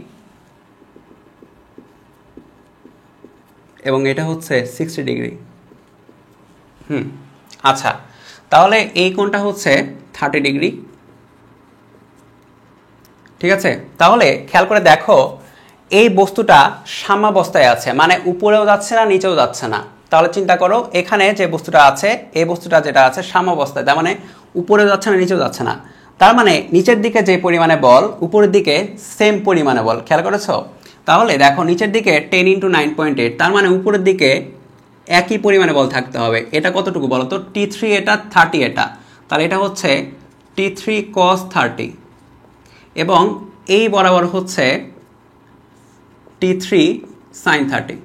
এবং এটা হচ্ছে 60 ডিগ্রি। আচ্ছা, তাহলে এই কোণটা হচ্ছে 30 ডিগ্রি, ঠিক আছে? তাহলে খেয়াল করে দেখো এই বস্তুটা সাম্যাবস্থায় আছে, মানে উপরেও যাচ্ছে না নিচেও যাচ্ছে না। তাহলে চিন্তা করো এখানে যে বস্তুটা আছে, এই বস্তুটা যেটা আছে সাম্যাবস্থায়, তার মানে উপরেও যাচ্ছে না নিচেও যাচ্ছে না। তার মানে নিচের দিকে যে পরিমাণে বল, উপরের দিকে সেম পরিমাণে বল। খেয়াল করেছো? তাহলে দেখো নিচের দিকে 10 × 9.8, তার মানে উপরের দিকে একই পরিমাণে বল থাকতে হবে। এটা কতটুকু বলো তো? T3 এটা, 30 এটা, তাহলে এটা হচ্ছে T3 cos 30 এবং এই বরাবর হচ্ছে T3 sin 30।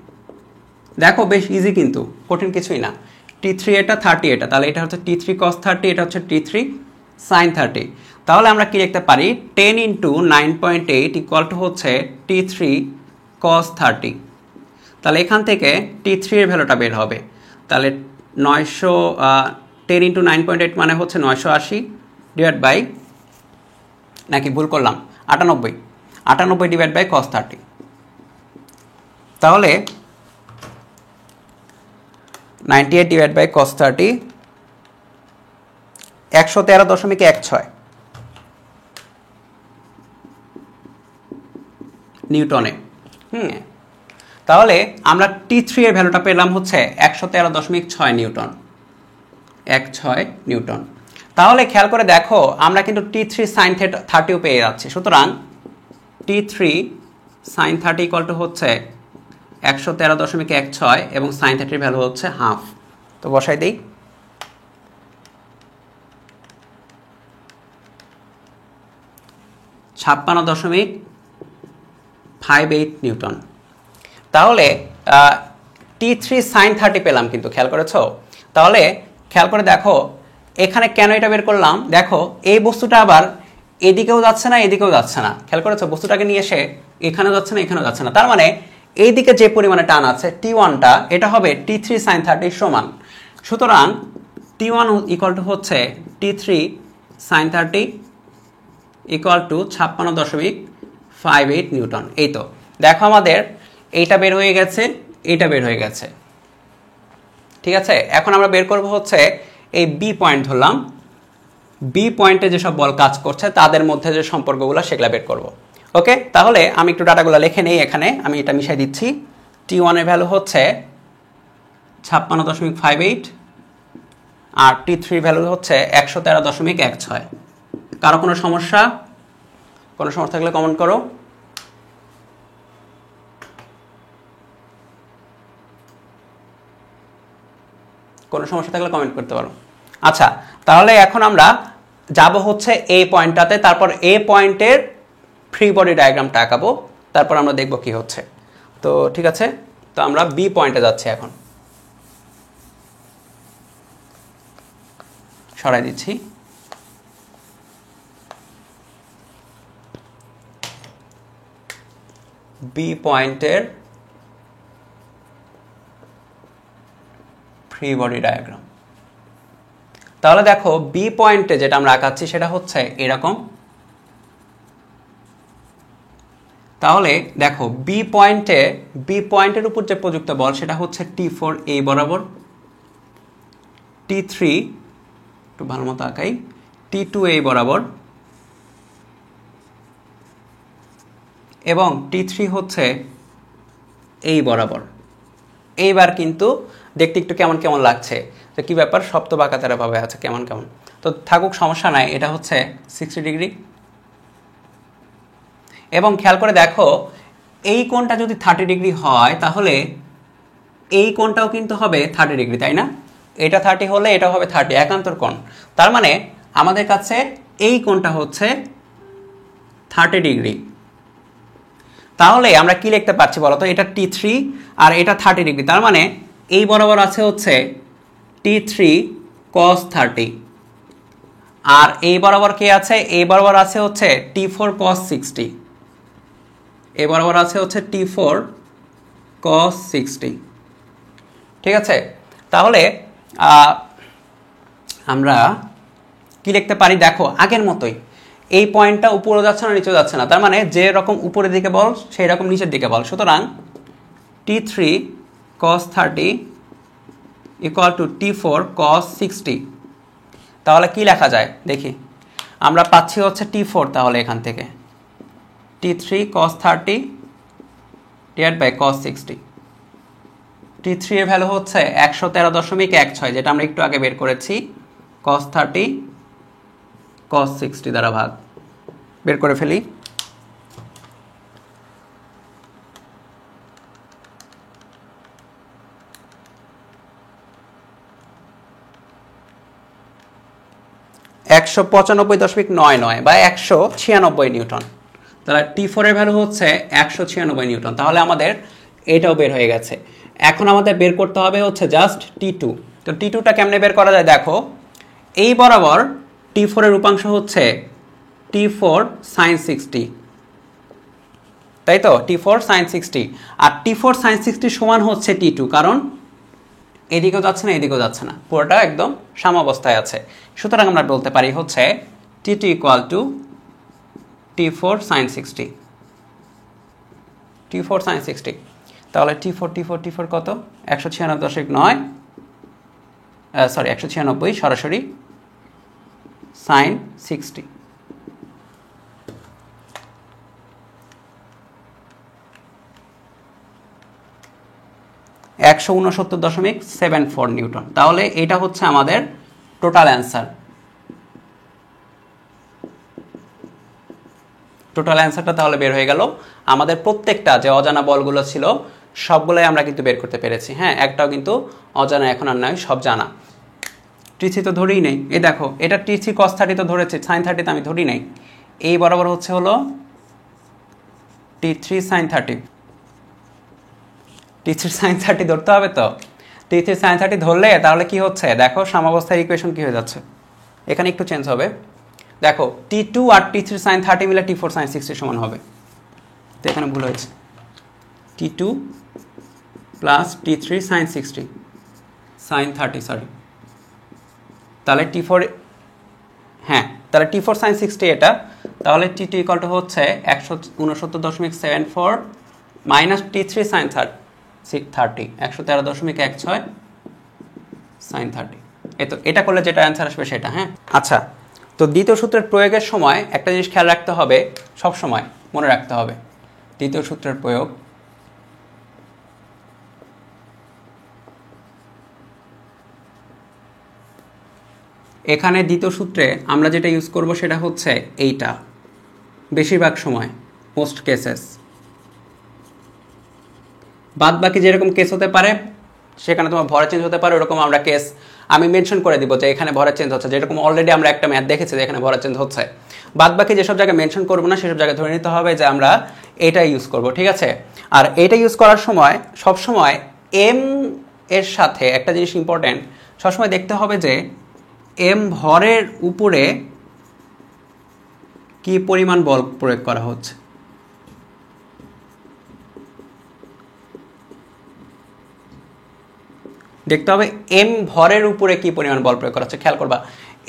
দেখো বেশ ইজি, কিন্তু কঠিন কিছুই না। T3 এটা, 30 এটা, তাহলে এটা হচ্ছে T3 cos 30, এটা হচ্ছে T3 sin 30। তাহলে আমরা কি লিখতে পারি? 10 × 9.8 ইকুয়াল টু হচ্ছে T3 cos 30। তাহলে এখান থেকে T3 এর ভ্যালুটা বের হবে। তাহলে 10 × 9.8 মানে হচ্ছে 980 ডিভাইড বাই, নাকি ভুল করলাম, 98 ডিভাইড বাই cos 30। তাহলে 98 ডিভাইড বাই cos 30 113.16 নিউটনে। তাহলে আমরা T3 এর ভ্যালুটা পেলাম হচ্ছে 113.6 নিউটন, 16 নিউটন। তাহলে খেয়াল করে দেখো আমরা কিন্তু T3 sin 30ও পেয়ে যাচ্ছি। সুতরাং T3 sin 30 ইকুয়াল টু হচ্ছে 113.16 এবং sin 30 এর ভ্যালু হচ্ছে হাফ। তো বসাই দেই। (56.58 নিউটন। তাহলে T3 sin 30 পেলাম, কিন্তু খেয়াল করেছো? তাহলে খেয়াল করে দেখো এখানে কেন এটা বের করলাম। দেখো এই বস্তুটা আবার এদিকেও যাচ্ছে না এদিকেও যাচ্ছে না, খেয়াল করেছো? বস্তুটাকে নিয়ে এসে এখানেও যাচ্ছে না এখানেও যাচ্ছে না, তার মানে এইদিকে যে পরিমাণে টান আছে T1টা, এটা হবে T3 sin 30 সমান। সুতরাং T1 ইকুয়াল টু হচ্ছে T3 sin 30 equal to 56.58 Newton. এই তো দেখো আমাদের এইটা বের হয়ে গেছে, এইটা বের হয়ে গেছে, ঠিক আছে। এখন আমরা বের করব হচ্ছে এই বি পয়েন্ট ধরলাম, বি পয়েন্টে যেসব বল কাজ করছে তাদের মধ্যে যে সম্পর্কগুলো সেগুলো বের করব। ওকে, তাহলে আমি একটু ডাটাগুলো লিখে নেই। এখানে আমি এটা মিশাই দিচ্ছি। T1 এর ভ্যালু হচ্ছে 56.58 আর T3 ভ্যালু হচ্ছে 113.16। কারো কোনো সমস্যা থাকলে কমেন্ট করো। কোনো সমস্যা থাকলে কমেন্ট করতে পারো। আচ্ছা, তাহলে এখন আমরা যাব হচ্ছে এই পয়েন্টটাতে, তারপর এ পয়েন্টের ফ্রি বডি ডায়াগ্রামটা আঁকাবো, তারপর আমরা দেখব কি হচ্ছে। তো ঠিক আছে, তো আমরা বি পয়েন্টে যাচ্ছি এখন। সরাই দিচ্ছি। বি পয়েন্টের ফ্রি বডি ডায়াগ্রাম। তাহলে দেখো বি পয়েন্টে যেটা আমরা আঁকাচ্ছি সেটা হচ্ছে এরকম। তাহলে দেখো বি পয়েন্টের উপর যে প্রযুক্ত বল সেটা হচ্ছে T4 এই বরাবর, T3 একটু ভালো মতো আঁকাই, T2 এই বরাবর, এবং T3 হচ্ছে এই বরাবর। এইবার কিন্তু দেখতে একটু কেমন কেমন লাগছে, তো কি ব্যাপার, সপ্ত বাঁকাতারা ভাবে আছে কেমন কেমন, তো থাকুক, সমস্যা নাই। এটা হচ্ছে 60 ডিগ্রি। এবং খেয়াল করে দেখো এই কোণটা যদি 30 ডিগ্রি হয় তাহলে এই কোণটাও কিন্তু হবে 30 ডিগ্রি, তাই না? এটা 30 হলে এটা হবে 30, একান্তর কোণ। তার মানে আমাদের কাছে এই কোণটা হচ্ছে 30 ডিগ্রি। তাহলে আমরা কি লিখতে পারছি বলতো, এটা T3 আর এটা 30 ডিগ্রি, তার মানে এই বরাবর আছে হচ্ছে T3 cos 30, আর এই বরাবর কে আছে, এই বরাবর আছে হচ্ছে T4 cos 60, এই বরাবর আছে হচ্ছে T4 cos 60। ঠিক আছে, তাহলে আমরা কি লিখতে পারি, দেখো আগের মতোই এই পয়েন্টটা উপরে যাচ্ছে না নিচে যাচ্ছে না, তার মানে যে রকম উপরের দিকে বল সেই রকম নিচের দিকে বল। সুতরাং T3 cos 30 equal to T4 cos 60। তাহলে কি লেখা যায় দেখি, আমরা পাচ্ছি হচ্ছে T4, তাহলে এখান থেকে T3 cos 30 divide by cos 60। T3 এর ভ্যালু হচ্ছে 113.16, যেটা আমরা একটু আগে বের করেছি। cos 30 cos 60 দ্বারা ভাগ, বের করে ফেলি। $195.99 বা 196 নিউটন। তাহলে T4 এর ভ্যালু হচ্ছে 196 নিউটন। তাহলে আমাদের এটাও বের হয়ে গেছে। এখন আমাদের বের করতে হবে হচ্ছে জাস্ট T2। তো T2টা কেমনে বের করা যায় দেখো, এই বরাবর T4 এর উপাংশ হচ্ছে T4 sin 60, তাই তো, T4 sin 60, আর T4 sin 60 সমান হচ্ছে T2, কারণ এদিকেও যাচ্ছে না এদিকেও যাচ্ছে না, পুরোটা একদম সাম্যাবস্থায় আছে। সুতরাং আমরা বলতে পারি হচ্ছে T2 equal to T4 sin 60, T4 sin 60। তাহলে T4 কত, 196.9, সরি 196 সরাসরি sin 60। $169.74 নিউটন। তাহলে এটা হচ্ছে আমাদের টোটাল অ্যান্সার। টোটাল অ্যান্সারটা তাহলে বের হয়ে গেল। আমাদের প্রত্যেকটা যে অজানা বলগুলো ছিল সবগুলোই আমরা কিন্তু বের করতে পেরেছি। হ্যাঁ, একটাও কিন্তু অজানা এখন আর নয়, সব জানা। T3 তো ধরেই নেই, এই দেখো এটা T3 cos 30 তো ধরেছে, sin 30 তো আমি ধরি নাই। এই বরাবর হচ্ছে হলো T3 sin 30, T3 sin 30 ধরতে হবে তো। T3 sin 30 ধরলে তাহলে কি হচ্ছে দেখো, সাম্যাবস্থার ইকুয়েশন কি হয়ে যাচ্ছে, এখানে একটু চেঞ্জ হবে। দেখো T2 আর T3 sin 30 মিলে T4 sin 60 সমান হবে, তো এখানে ভুল হয়েছে। T2 plus T3 sin 60 sin 30, sorry, তাহলে T4, হ্যাঁ তাহলে T4 sin 60 এটা, তাহলে T2 ইকুয়াল টু হচ্ছে 169.74 মাইনাস T3 সাইন 30 113.16 সাইন 30। এটা করলে যেটা অ্যান্সার আসবে সেটা। হ্যাঁ, আচ্ছা, তো দ্বিতীয় সূত্রের প্রয়োগের সময় একটা জিনিস খেয়াল রাখতে হবে, সব সময় মনে রাখতে হবে। দ্বিতীয় সূত্রের প্রয়োগ, এখানে দ্বিতীয় সূত্রে আমরা যেটা ইউজ করব সেটা হচ্ছে এইটা, বেশিরভাগ সময়, মোস্ট কেসেস। বাদ বাকি যেরকম কেস হতে পারে সেখানে তোমার ভরে চেঞ্জ হতে পারে, ওরকম আমরা কেস আমি মেনশন করে দিব যে এখানে ভরে চেঞ্জ হচ্ছে, যেরকম অলরেডি আমরা একটা ম্যাথ দেখেছি যে এখানে ভরে চেঞ্জ হচ্ছে। বাদ বাকি যেসব জায়গায় মেনশন করবো না সেসব জায়গায় ধরে নিতে হবে যে আমরা এটা ইউজ করব, ঠিক আছে। আর এটা ইউজ করার সময় সবসময় এম এর সাথে একটা জিনিস ইম্পর্টেন্ট, সবসময় দেখতে হবে যে এম ভরের উপরে কি পরিমাণ বল প্রয়োগ করা হচ্ছে। দেখতে হবে এম ভরের উপরে কি পরিমাণ বল প্রয়োগ করা হচ্ছে। খেয়াল করবা,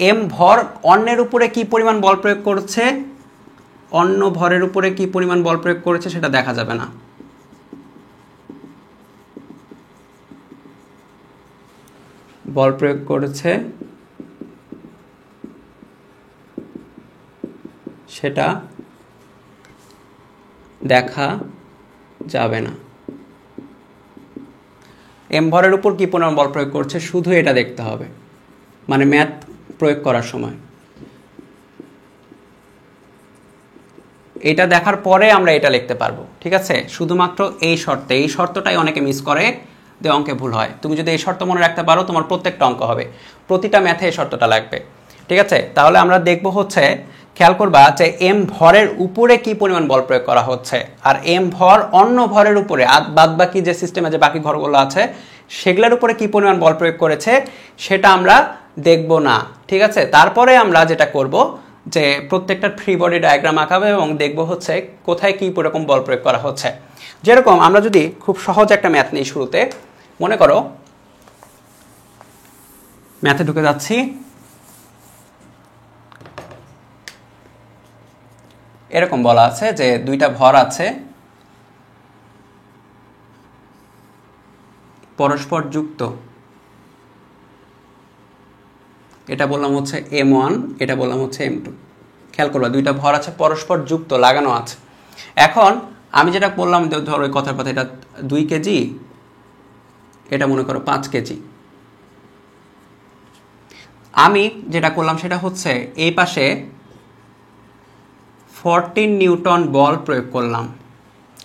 এম ভর অন্যের উপরে কি পরিমাণ বল প্রয়োগ করছে, অন্য ভরের উপরে কি পরিমাণ বল প্রয়োগ করেছে সেটা দেখা যাবে না। বল প্রয়োগ করেছে সেটা দেখা যাবে না। এম ভরের উপর কি পরিমাণ বল প্রয়োগ করছে শুধু এটা দেখতে হবে, মানে ম্যাথ প্রয়োগ করার সময়। এটা দেখার পরে আমরা এটা লিখতে পারবো, ঠিক আছে। শুধুমাত্র এই শর্তে, এই শর্তটাই অনেকে মিস করে, যে অঙ্কে ভুল হয়। তুমি যদি এই শর্ত মনে রাখতে পারো তোমার প্রত্যেকটা অঙ্ক হবে, প্রতিটা ম্যাথে এই শর্তটা লাগবে, ঠিক আছে। তাহলে আমরা দেখব হচ্ছে, খেয়াল করবা যে এম ভরের উপরে কি পরিমাণ বল প্রয়োগ করা হচ্ছে, আর এম ভর অন্য ভরের উপরে, বাদ বাকি যে সিস্টেমে যে বাকি ঘরগুলো আছে সেগুলোর উপরে কি পরিমাণ বল প্রয়োগ করেছে সেটা আমরা দেখব না, ঠিক আছে। তারপরে আমরা যেটা করব যে প্রত্যেকটা ফ্রি বডি ডায়াগ্রাম আঁকাবে এবং দেখব হচ্ছে কোথায় কি রকম বল প্রয়োগ করা হচ্ছে। যেরকম আমরা যদি খুব সহজ একটা ম্যাথ নিই শুরুতে, মনে করো ম্যাথে ঢুকে যাচ্ছি। এরকম বলা আছে যে দুইটা ভর আছে পরস্পর যুক্ত, এটা বললাম হচ্ছে M1, এটা বললাম হচ্ছে M2। খেয়াল করবা দুইটা ভর আছে পরস্পর যুক্ত, লাগানো আছে। এখন আমি যেটা বললাম, ধরো ওই কথার কথা, এটা 2 কেজি, এটা মনে করো 5 কেজি। আমি যেটা করলাম সেটা হচ্ছে এই পাশে 14 নিউটন বল প্রয়োগ করলাম।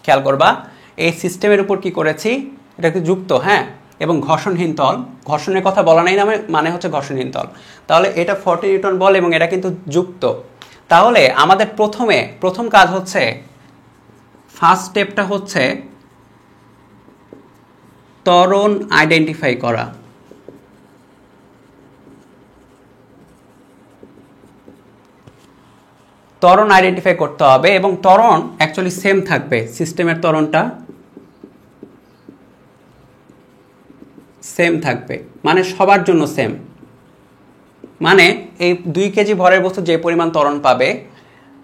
খেয়াল করবা এই সিস্টেমের উপর কি করেছি, এটা কি যুক্ত, হ্যাঁ, এবং ঘর্ষণহীন তল। ঘর্ষণের কথা বলা নাই নামে, মানে হচ্ছে ঘর্ষণহীন তল। তাহলে এটা 14 নিউটন বল এবং এটা কিন্তু যুক্ত। তাহলে আমাদের প্রথম কাজ হচ্ছে, ফার্স্ট স্টেপটা হচ্ছে ত্বরণ আইডেন্টিফাই করা। ত্বরণ আইডেন্টিফাই করতে হবে এবং ত্বরণ অ্যাকচুয়ালি সেম থাকবে, সিস্টেমের ত্বরণটা সেম থাকবে, মানে সবার জন্য সেম। মানে এই 2 কেজি ভরের বস্তু যে পরিমাণ ত্বরণ পাবে,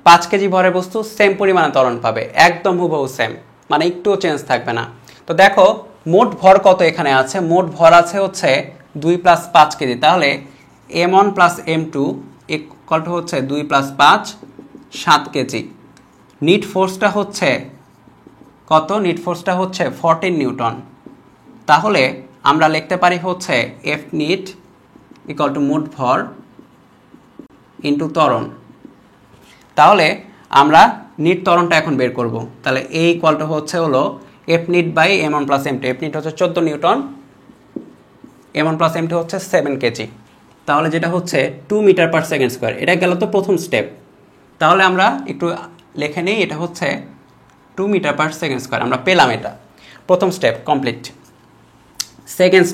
5 কেজি ভরের বস্তু সেম পরিমাণে ত্বরণ পাবে, একদম হুবহু সেম, মানে একটুও চেঞ্জ থাকবে না। তো দেখো মোট ভর কত এখানে আছে, মোট ভর আছে হচ্ছে 2 + 5 কেজি। তাহলে M1 + M2 ইকুয়াল টু হচ্ছে 2 + 5 7 কেজি। নিট ফোর্সটা হচ্ছে কত, নিট ফোর্সটা হচ্ছে 14 নিউটন। তাহলে আমরা লিখতে পারি হচ্ছে F নিট ইকুয়াল টু মোট ভর ইন্টু ত্বরণ। তাহলে আমরা নিট ত্বরণটা এখন বের করব। তাহলে A ইকুয়াল টু হচ্ছে হলো F net by M1 + M2। F net হচ্ছে 14 নিউটন, M1 + M2 হচ্ছে 7 কেজি। তাহলে যেটা হচ্ছে 2 মিটার/সেকেন্ড স্কয়ার। এটা গেল তো প্রথম স্টেপ। তাহলে আমরা একটু লিখে নিই, এটা হচ্ছে 2 মিটার/সেকেন্ড স্কয়ার। আমরা পেলাম এটা, প্রথম স্টেপ কমপ্লিট। সেকেন্ড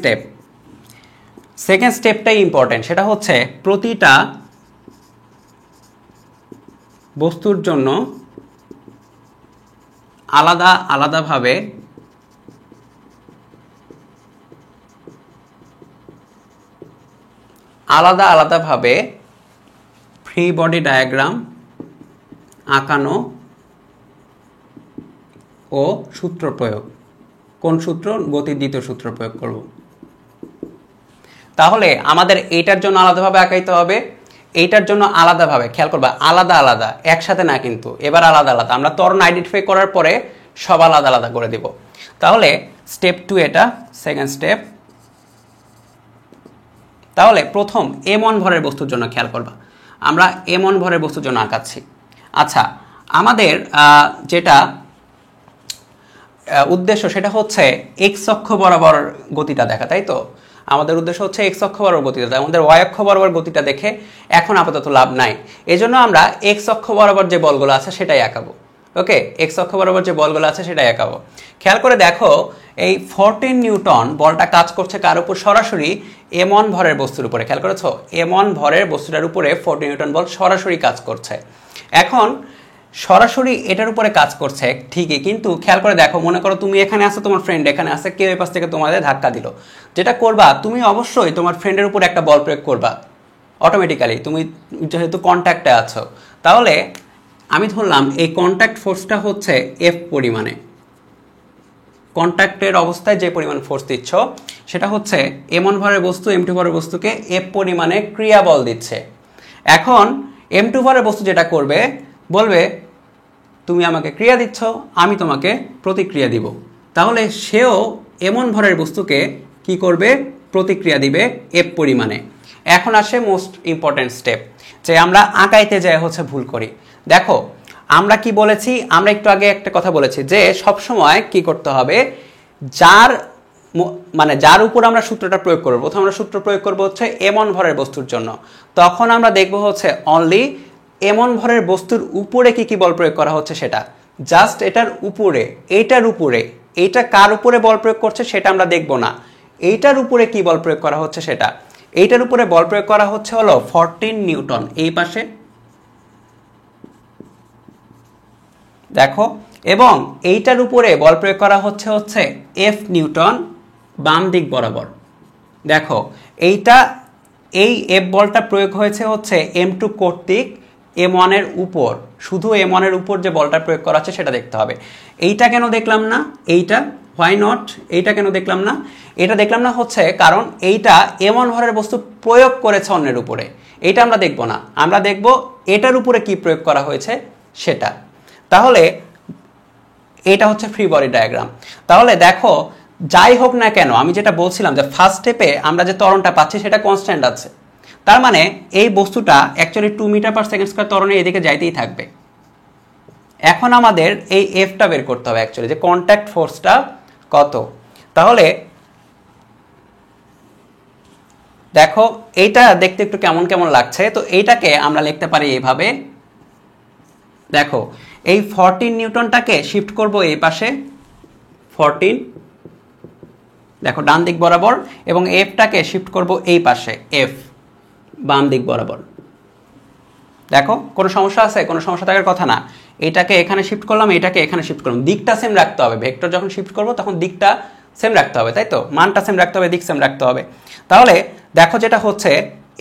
স্টেপটাই ইম্পর্টেন্ট, সেটা হচ্ছে প্রতিটা বস্তুর জন্য আলাদা আলাদাভাবে ফ্রি বডি ডায়াগ্রাম আঁকানো ও সূত্র প্রয়োগ। কোন সূত্র? গতির দ্বিতীয় সূত্র প্রয়োগ করব। তাহলে আমাদের এইটার জন্য আলাদাভাবে আঁকাইতে হবে, এইটার জন্য আলাদাভাবে। খেয়াল করবা, আলাদা আলাদা, একসাথে না কিন্তু, এবার আলাদা আলাদা। আমরা ত্বরণ আইডেন্টিফাই করার পরে সব আলাদা আলাদা করে দিব। তাহলে স্টেপ 2 এটা, সেকেন্ড স্টেপ। তাহলে প্রথম m1 ভরের বস্তুর জন্য খেয়াল করবা, আমরা m1 ভরের বস্তুর জন্য আঁকাচ্ছি। আচ্ছা, আমাদের যেটা উদ্দেশ্য সেটা হচ্ছে এক্স অক্ষ বরাবর গতিটা দেখা, তাই তো? আমাদের উদ্দেশ্য হচ্ছে এক্স অক্ষ বরাবর গতিটা, আমাদের ওয়াই অক্ষ বরাবর গতিটা দেখে এখন আপাতত লাভ নাই। এজন্য আমরা এক্স অক্ষ বরাবর যে বলগুলো আছে সেটাই আঁকাবো। ওকে, এক্স অক্ষ বরাবর যে বলগুলো আছে সেটাই আঁকাবো। খেয়াল করে দেখো, এই 14 নিউটন বলটা কাজ করছে কার উপর? সরাসরি m1 ভরের বস্তুর উপরে। খেয়াল করেছো, m1 ভরের বস্তুটার উপরে 14 নিউটন বল সরাসরি কাজ করছে। এখন সরাসরি এটার উপরে কাজ করছে ঠিকই, কিন্তু খেয়াল করে দেখো, মনে করো তুমি এখানে আছো, তোমার ফ্রেন্ড এখানে আছে, কেউ এই পাশ থেকে তোমাদের ধাক্কা দিল। যেটা করবা, তুমি অবশ্যই তোমার ফ্রেন্ডের উপর একটা বল প্রয়োগ করবা অটোমেটিক্যালি, তুমি যেহেতু কন্ট্যাক্টে আছো। তাহলে আমি ধরলাম এই কন্ট্যাক্ট ফোর্সটা হচ্ছে এফ পরিমাণে। কন্ট্যাক্টের অবস্থায় যে পরিমাণ ফোর্স দিচ্ছ সেটা হচ্ছে m1 ভরের বস্তু m2 ভরের বস্তুকে এফ পরিমাণে ক্রিয়া বল দিচ্ছে। এখন m2 ভরের বস্তু যেটা করবে, বলবে তুমি আমাকে ক্রিয়া দিচ্ছ, আমি তোমাকে প্রতিক্রিয়া দিব। তাহলে সেও m1 ভরের বস্তুকে কি করবে? প্রতিক্রিয়া দিবে এফ পরিমাণে। এখন আসে মোস্ট ইম্পর্টেন্ট স্টেপ, যে আমরা আঁকাইতে যাই হচ্ছে ভুল করি। দেখো, আমরা কি বলেছি? আমরা একটু আগে একটা কথা বলেছি যে সব সময় কি করতে হবে, যার উপর আমরা সূত্রটা প্রয়োগ করব, প্রথমে আমরা সূত্র প্রয়োগ করব হচ্ছে m1 ভরের বস্তুর জন্য। তখন আমরা দেখব হচ্ছে অনলি m1 ভরের বস্তুর উপরে কি কি বল প্রয়োগ করা হচ্ছে সেটা, জাস্ট এটার উপরে, এইটার উপরে। এইটা কার উপরে বল প্রয়োগ করছে সেটা আমরা দেখব না, এইটার উপরে কি বল প্রয়োগ করা হচ্ছে সেটা। এইটার উপরে বল প্রয়োগ করা হচ্ছে হলো 14 নিউটন এই পাশে, দেখো, এবং এইটার উপরে বল প্রয়োগ করা হচ্ছে এফ নিউটন বাম দিক বরাবর। দেখো, এই এফ বলটা প্রয়োগ হয়েছে হচ্ছে m2 কর্তৃক m1 এর উপর। শুধু m1 এর উপর যে বলটা প্রয়োগ করা আছে সেটা দেখতে হবে। এইটা কেন দেখলাম না? এইটা হোয়াই নট? এইটা কেন দেখলাম না? এটা দেখলাম না হচ্ছে কারণ এইটা m1 ভরের বস্তু প্রয়োগ করেছে অন্যের উপরে, এইটা আমরা দেখব না। আমরা দেখব এটার উপরে কি প্রয়োগ করা হয়েছে সেটা। তাহলে এটা হচ্ছে ফ্রি বডি ডায়াগ্রাম। তাহলে দেখো, যাই হোক না কেন, আমি যেটা বলছিলাম যে ফার্স্ট স্টেপে আমরা যে ত্বরণটা পাচ্ছি সেটা কনস্ট্যান্ট আছে। তার মানে এই বস্তুটা actually 2 metre per second square ত্বরণে এদিকে যাইতেই থাকবে। এখন আমাদের এই এফটা বের করতে হবে অ্যাকচুয়ালি, যে কন্ট্যাক্ট ফোর্সটা কত। তাহলে দেখো, এইটা দেখতে একটু কেমন কেমন লাগছে, তো এইটাকে আমরা লিখতে পারি এইভাবে। দেখো, এই 14 নিউটনটাকে শিফট করব এই পাশে 14, দেখো ডান দিক বরাবর, এবং এফটাকে শিফট করব এই পাশে এফ বাম দিক বরাবর। দেখো, কোনো সমস্যা আছে? কোনো সমস্যা থাকার কথা না। এটাকে এখানে শিফট করলাম, এটাকে এখানে শিফট করলাম, দিকটা সেম রাখতে হবে। ভেক্টর যখন শিফট করব তখন দিকটা সেম রাখতে হবে, তাই তো? মানটা সেম রাখতে হবে, দিক সেম রাখতে হবে। তাহলে দেখো, যেটা হচ্ছে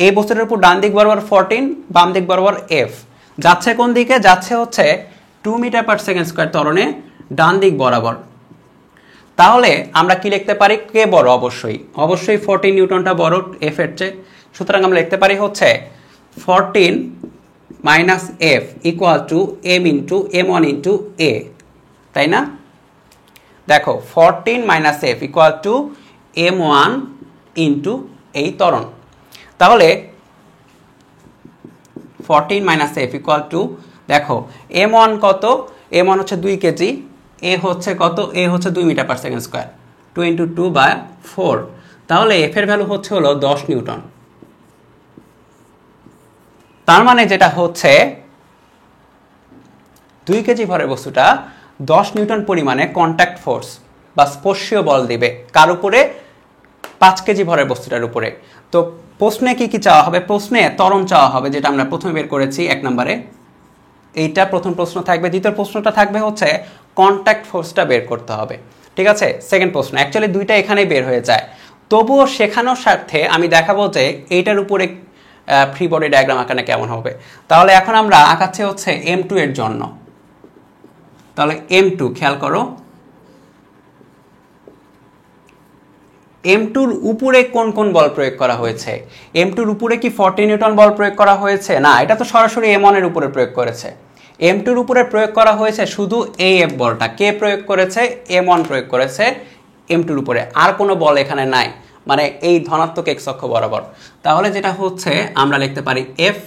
এই বস্তুটার উপর ডান দিক বরাবর 14, বাম দিক বরাবর এফ যাচ্ছে কোন দিকে? যাচ্ছে হচ্ছে 2 মিটার পার সেকেন্ড স্কয়ার ত্বরণে ডান দিক বরাবর। তাহলে আমরা কি লিখতে পারি? কে বড়? অবশ্যই 14 নিউটনটা বড় এফ এর চেয়ে। সুতরাং আমরা লিখতে পারি হচ্ছে 14 minus F equal to M into m1 into A, তাই না? দেখো, 14 minus F equal to m1 into এই ত্বরণ। তাহলে 14 মাইনাস এফ ইকুয়াল টু, দেখো m1 কত? m1 হচ্ছে 2 কেজি, এ হচ্ছে কত? এ হচ্ছে 2 metre per second square, 2 into 2/4। তাহলে এফ এর ভ্যালু হচ্ছে হলো 10 নিউটন। তার মানে যেটা হচ্ছে 2 কেজি ভরের বস্তুটা 10 নিউটন পরিমাণে কন্ট্যাক্ট ফোর্স বা স্পর্শীয় বল দিবে কার উপরে? 5 কেজি ভরের বস্তুটার উপরে। তো প্রশ্নে কি কি চাওয়া হবে? প্রশ্নে ত্বরণ চাওয়া হবে, যেটা আমরা প্রথমে বের করেছি 1 নম্বরে। এইটা প্রথম প্রশ্ন থাকবে। দ্বিতীয় প্রশ্নটা থাকবে হচ্ছে কন্ট্যাক্ট ফোর্সটা বের করতে হবে, ঠিক আছে? সেকেন্ড প্রশ্ন, অ্যাকচুয়ালি দুইটা এখানেই বের হয়ে যায়। তবুও শেখানোর স্বার্থে আমি দেখাবো যে এইটার উপরে ফ্রি বডি ডায়াগ্রাম আঁকানো কেমন হবে। তাহলে এখন আমরা আঁকাচ্ছি হচ্ছে m2 এর জন্য। তাহলে m2 খেয়াল করো, M2-র উপরে কোন কোন বল প্রয়োগ করা হয়েছে? M2-র উপরে কি 40 নিউটন বল প্রয়োগ করা হয়েছে? না, এটা তো সরাসরি M1 এর উপরে প্রয়োগ করেছে। M2-র উপরে প্রয়োগ করা হয়েছে শুধু AF বলটা। কে প্রয়োগ করেছে? M1 প্রয়োগ করেছে M2-র উপরে। আর কোনো বল এখানে নাই, মানে এই ধনাত্মক x অক্ষ বরাবর। তাহলে যেটা হচ্ছে আমরা লিখতে পারি F,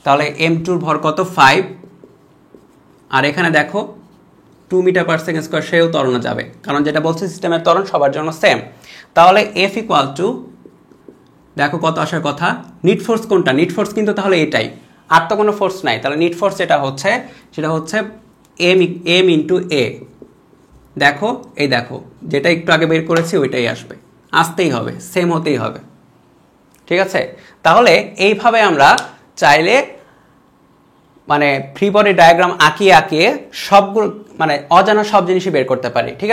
তাহলে M2-র ভর কত? 5। আর এখানে দেখো 2 মিটার পার সেকেন্ড স্কয়ার, সেও ত্বরণে যাবে, কারণ যেটা বলছে সিস্টেমের ত্বরণ সবার জন্য সেম। তাহলে F ইকুয়াল টু, দেখো কত আসার কথা, নিট ফোর্স কোনটা? নিট ফোর্স কিন্তু তাহলে এটাই, আর তো কোনো ফোর্স নাই। তাহলে নিট ফোর্স যেটা হচ্ছে সেটা হচ্ছে M ইন্টু A। দেখো এই দেখো, যেটা একটু আগে বের করেছি ওইটাই আসবে, আসতেই হবে, সেম হতেই হবে। ঠিক আছে, তাহলে এইভাবে আমরা চাইলে মানে ফ্রি বডি ডায়াগ্রাম আঁকিয়ে আঁকিয়ে সবগুলো মানে অজানা সব জিনিসই বের করতে পারি। ঠিক আছে।